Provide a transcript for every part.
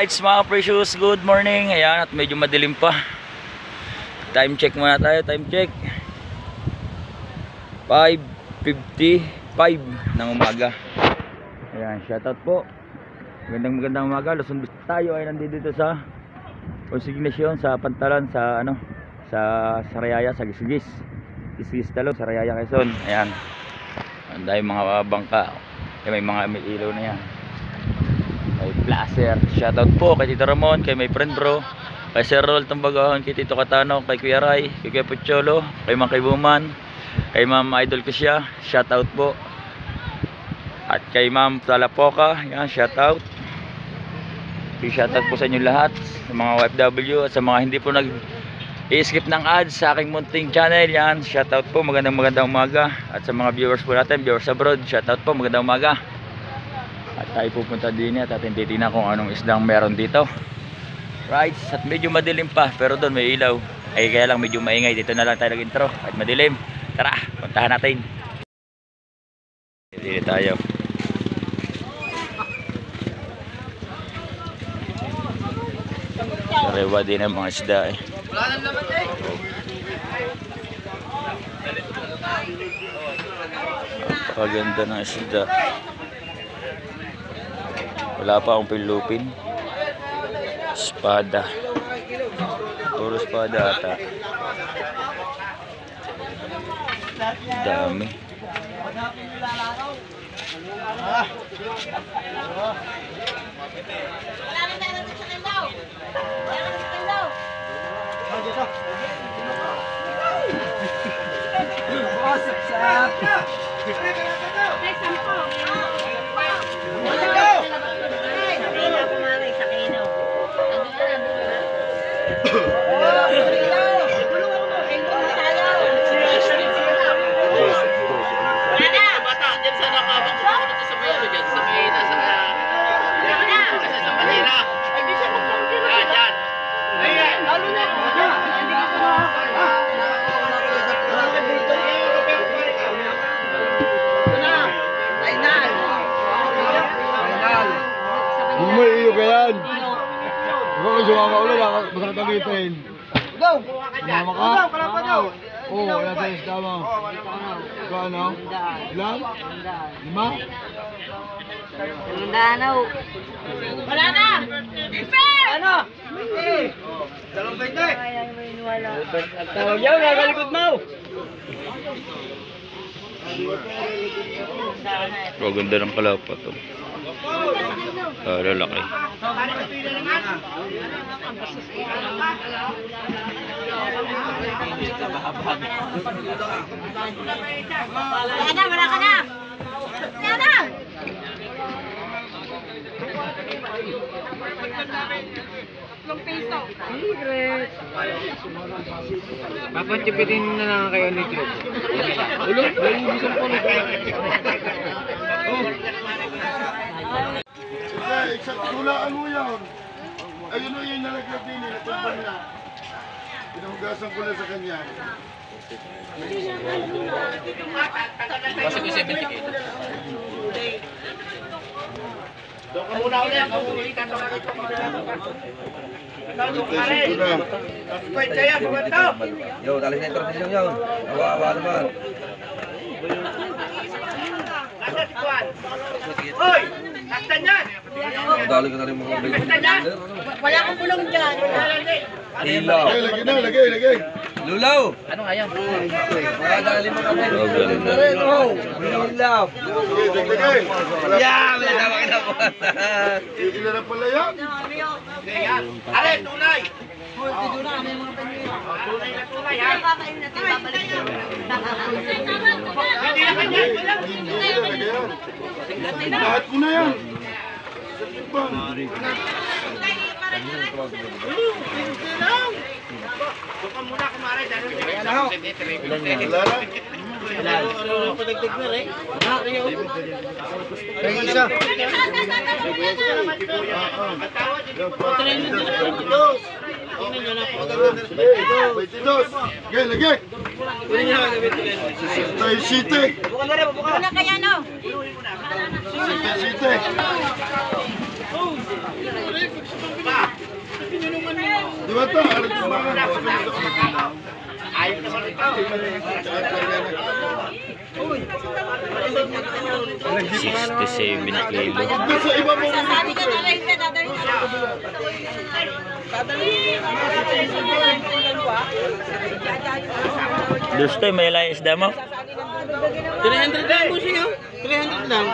Right, mga precious, good morning. Ayan, at medyo madilim pa. Time check muna tayo, time check. 5:55 ng umaga. Ayan, shoutout po. Magandang umaga. Luzon tayo ay nandito sa konsignasyon sa Pantalan sa sa Sariaya, sa Gisgis. Gisgis talo, Sariaya, Quezon. Ayan. Anday mga bangka. May mga ilaw na yan. May placer. Shoutout po kay Tito Ramon, kay my friend bro, kay Sir Rol Tambagahon, kay Tito Katano, kay Kuya Ray, kay Kuya Pucholo, kay Mang Kaibuman, kay Ma'am Idol ko siya. Shoutout po. At kay Ma'am Talapoka, yan, shoutout. Shoutout po sa inyo lahat, sa mga OFW at sa mga hindi po nag-i-skip ng ads sa aking munting channel. Yan, shoutout po, magandang umaga. At sa mga viewers po natin, viewers abroad, shoutout po, magandang umaga. At tayo pupunta din at atin titignan kung anong isdang meron dito. Right, at medyo madilim pa, pero doon may ilaw. Ay kaya lang medyo maingay, dito na lang tayo nag-intro. At madilim, tara, puntahan natin. Dito tayo. Sarewa din ang mga isda eh. Wala nang laman eh. Paganda ng isda. Wala pa akong pilupin. Espada. Puro espada ata. Dami. May iyo ka yan. Ikaw ka sumama ulit, masarap gamitin. Go! Sumama ka? Oo, wala sa isda mo. Ikaw ano? Ilan? 5? Wala na! Ano? Dalawang 20. At tawag yaw, nagalikod mo. Ganda ng kalapat to. Lalaki. Wala ka na! Wala na! Papantipitin na lang kayo ni Club. Ulo, naiubusan ko nito. Tulaan mo yan. Ayun o yung nalaglag din, natumbang na. Pinahugasan ko na sa kanya. Kasi ko 70 kilos. Doon ka muna ulit. Ulitan ka rito. Wait, kaya, bumanto! Yo, talis na yung ninyo yun. Awa-awa naman. Nasa si Juan? Hoy! Taktan yan! Dali ka na rin mga Taktan yan! Wala kang bulong dyan. Ilaw. Lagay. Lulaw! Ano nga yan? Dali mo kami. Ganda. Ilaw. Lagay. Yeah! May naman ka na po. Ilan na pala yan? Ale, tunay! Tunay na tunay, ha? Hindi na kanya! Lahat ko na yan. Doon ka muna kumare, dahil hindi ka na. Kaya isa. Lagay. Tayo site. Wala kaya no? Site. Di ba ito? Aral ko ba? Ayun naman ito. 67 kilo. Doon sa iba mo. Sasabi ka na rin, dadalhin ka na. Gusto may lang isda mo? 300 lang po siya. 300 lang.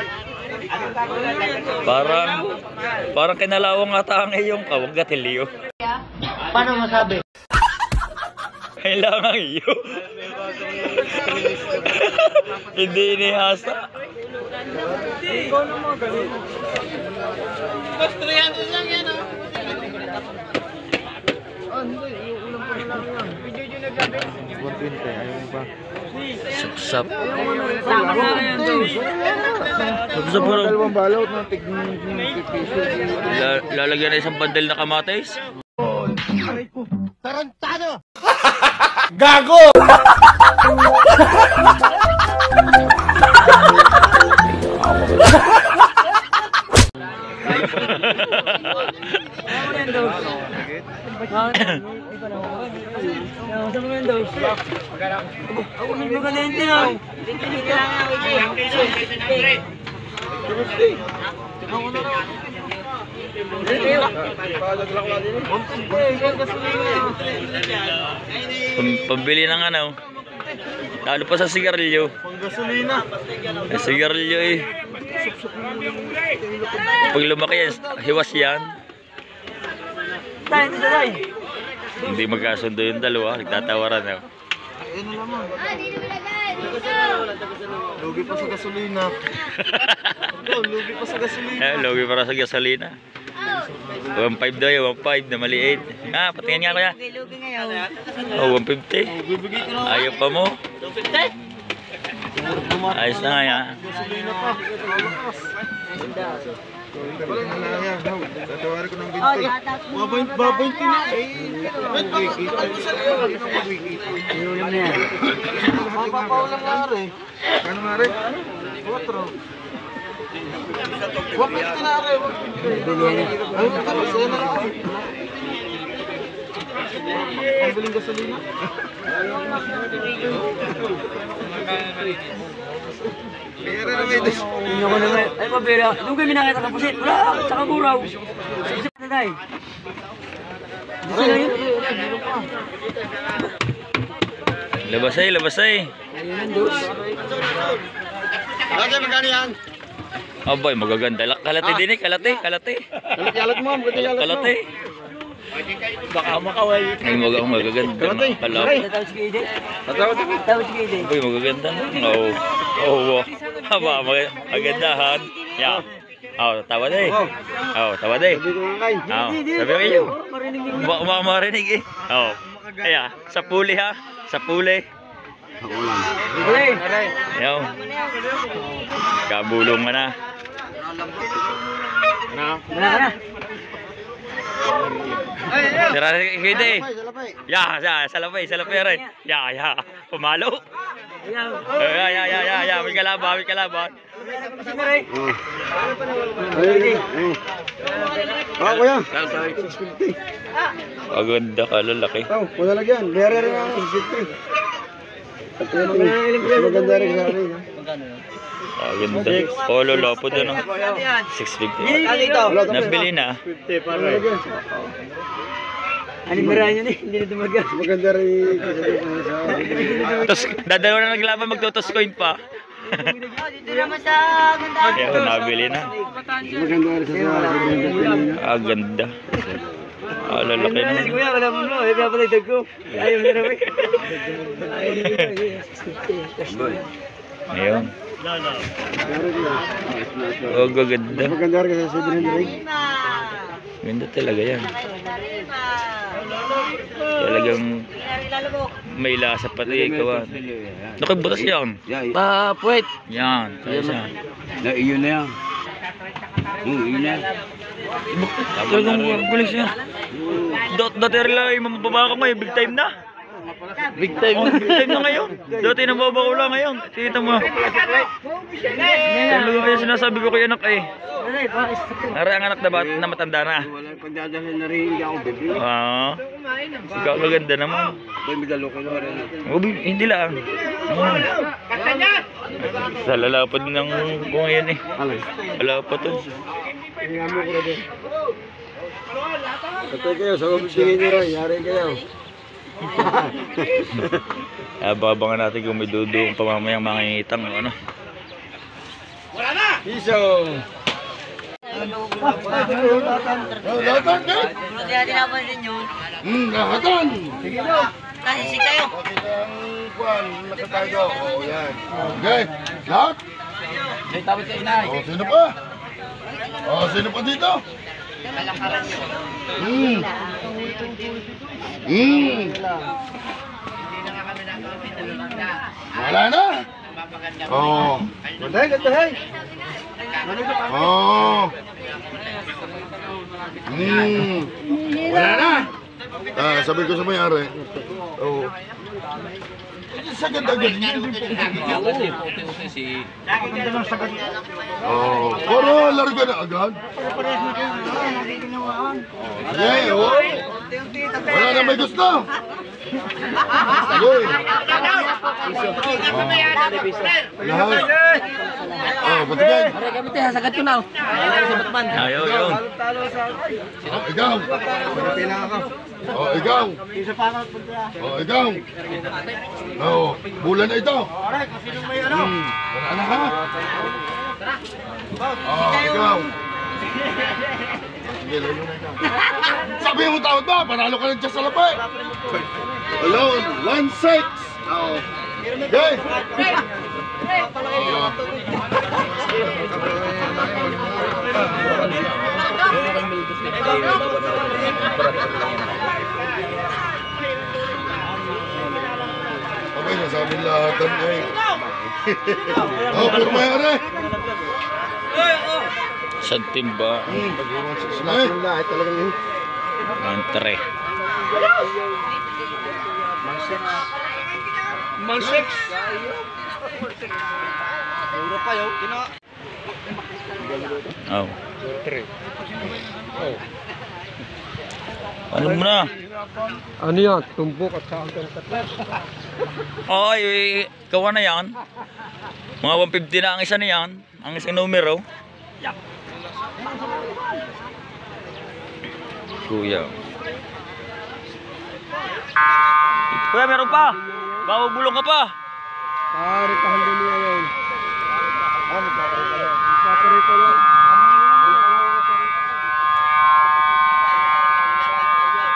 Parang kinalawang ata ang iyong kawag gatilyo. Paano masabi? Kailangan iyo. Hindi inihasa. Tapos 300 lang yan, oh. Sapsap. Sapsap bro. Dalawang balot ng piso. Lalagyan na isang bandel na kamatis. Pambili ng ano. Lalo pa sa sigarilyo. Panggasolina. Sigarilyo eh. Pag lumaki yan, hiwas yan. Hindi magkasundo yung dalawa, nagtatawaran na. Lugi pa sa gasolina. Lugi pa sa gasolina. Lugi para sa gasolina. 1.5 daw yun, 1.5 na maliit. Patingin nga kaya. Lugi ngayon. Oh, 150. Ayaw pa mo. Ayos na nga yan. Gasolina pa. Wala na yan. Tatawarin ko ng Oh, 20. Babayin ko na. Mapapaulang nga rin. Ano nga rin? 4. Wapit ka na rin. Ayun ka na. Sa'yo na rin. Pambiling gasolina. Pera na may dos. Hindi ko naman. Ay, pabira. Doon kami nakita ng pusit. Wala. Tsaka buraw. Sip na tayo. Gusto na yun. Labasay, labasay. Ayun ang dos. Lagi magkano yan? Abay, magaganda. Kalate din eh, kalate, kalate. Yalat mo. Kalate. Baka makaway. Ay, magaganda. Kalate. Tatawag si Kaide. Tatawag si Kaide. Abay, magaganda. Oo. Oo. Haba, magandahan. Yeah. Tawa na eh. Tawa na eh. Sabi ko kayo. Marinig niyo. Baka marinig eh. Kaya, sa puli ha. Sa puli. Kulay. Ayaw. Kabulong ka na. Wala ka na. Tira kita eh. Salapay rin. Pumalo. May kalaban. Pusit na rin. Kuya. 650. Paganda ka, lalaki. Wala lagyan. Bere rin ako. 650. Maganda rin sa akin. Paganda. Polo lopo doon. 650. Nabili na. Animarahan yun eh. Hindi na tumagal. Maganda rin. Tapos, dadalawa na naglaban, magtutos coin pa. Dito naman sa ganda. Kaya nabili na. Maganda rin sa Ganda. Lalaki Ay, na. kuya, wala mo no. Ay, pinapalitag ko. Ayaw na rin. Ayun. Gaganda. Maganda rin sa 700. Ganda talaga yan. Talagang may lasa pati ikaw. Nakibutas yan. Puwet. Yan. Kaya Iyon na yan. Iyon na. talagang gulis yan. Dati rin yung mababa ko ngayon. Big time na. Big time. Big time na ngayon. Dati nababa ko lang ngayon. Tita mo. Talaga kaya sinasabi ko kay anak eh. Are ang anak na matanda na. Wala pagdadalhin na rin, hindi ako bibili. Oo. Ikaw maganda naman. Boy, may dalo kayo rin. Hindi lang. Sa lalapad ng kung ngayon eh. Lalapad to. Patay kayo, sa mabibigay nyo rin, yari kayo. Abangan natin kung may dudong pamamayang mga ngitang ano. Piso! Lahatan ka! Kung di natin napansin yun, Lahatan! nasisig tayo. Bakit ang buwan, nakatago? O, yan. Okay, lahat? Sino pa? Sino pa dito? Wala na? Gantay, gantay. Wala na? Sabi ko sa may-ari. Sagad agad niya. Puro larga na agad. Sige, wala na may gusto. Sige. Lahat. Patigay. Ayaw yun. Ikaw. Ikaw. Ikaw. Bulan na ito. Wala na ka. Ikaw. Sabi mo tawad ba? Panalo ka ng Diyos sa lapay. Alone. 1-6. Okay. Okay, nasabi lahat eh. Pero mayari. Isang timba. Lahat ng lahat talagang yun. Mantre. Malsex. Oh. Ano mo na? Ano yan? Tumbok at saka ang katlas. Ay, kawa na yan. Mga 150 na ang isa na yan. Ang isang numero. Kuya. Kuya, meron pa. Bawa bulong ka pa. Pare, pahandun niya yun. Magpapare pa yan. Magpapare pa yan.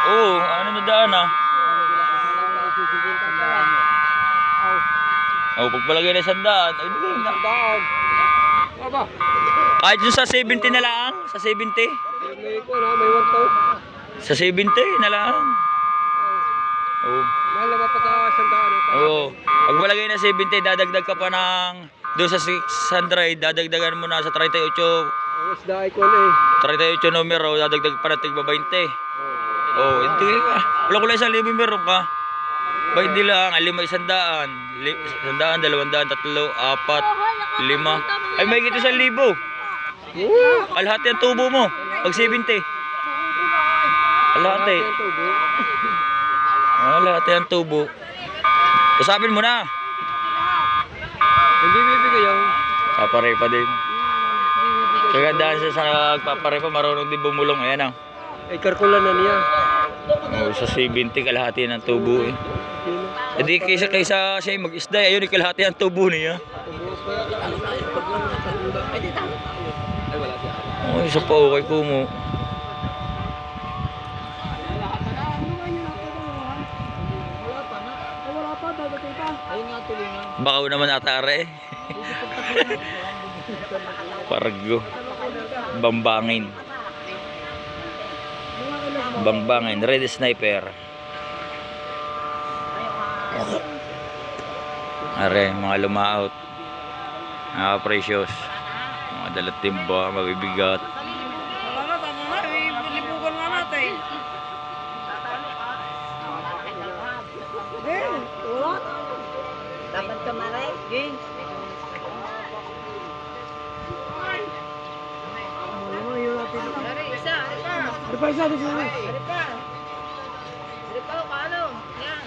Oo, ano na daan ah. Oh, pagpalagay na 100. Ay, bigay na. 100. Aba. Kahit yung sa 70 na lang. Sa 70. May iko na, may 1,000. Sa 70 na lang. Oh. Mahal na pa sa 100. Oo. Pag malagay na 70, dadagdag ka pa ng doon sa 600, dadagdagan mo na sa 38. Mas dahil ko na eh. 38 numero, dadagdag pa ng tigba 20. Oh, hindi ka. Wala ko lang 1,000 meron ka. Ba hindi lang, 5 100, 100, 200, 3, 4, 5. Ay, may higit 1,000. Kalahati ang tubo mo. Pag 70. Kalahati. Kalahati ang tubo. Usapin mo na. Hindi bibigay yan. Papare pa din. Kagandaan siya sa nagpapare pa, marunong din bumulong. Ayan ah. Ay, karkulan na niya. Oh, sa 70 kalahati ng tubo eh. Hindi kaysa siya mag-isda, ayun kalahati ang tubo niya. Oh, isa pa okay kumo. Bakaw naman atare. Pargo. Bambangin. Bangbangin, red sniper. Are, mga lumaot. Mga precious. Mga dalat timba, mabibigat. Tama na, lipukan nga natin. Dapat kamaray. Game. Di pa isa, di sila. Dari pa. Dari pa, paano? Yan.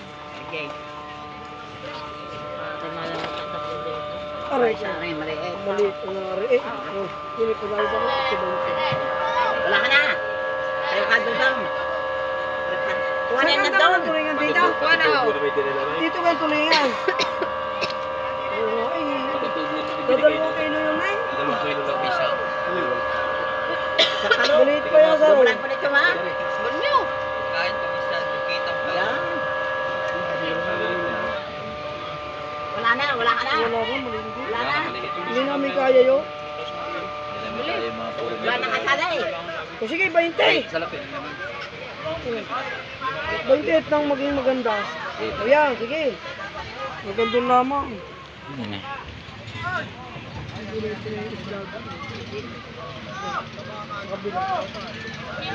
Aray, maliit na aray. Oh, hindi ko dahil sa mga Wala ka na. Tayo ka doon lang. Saan ka daw ang tulingan dito? Dito ka ang tulingan. Oo, ay. Dadalawa kayo na yun, ay. Maliit pa yan, sir. Bulan pa nito, ha? Bunyo. Yan. Wala na, wala ka na. Wala ka, maliit. Wala na. Hindi namin kaya yun. Wala na kasala eh. O sige, 20. 28 nang maging maganda. Ayan, sige. Maganda lamang.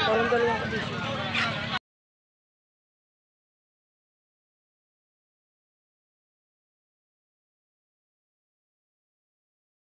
Parang dalawang kabisyo.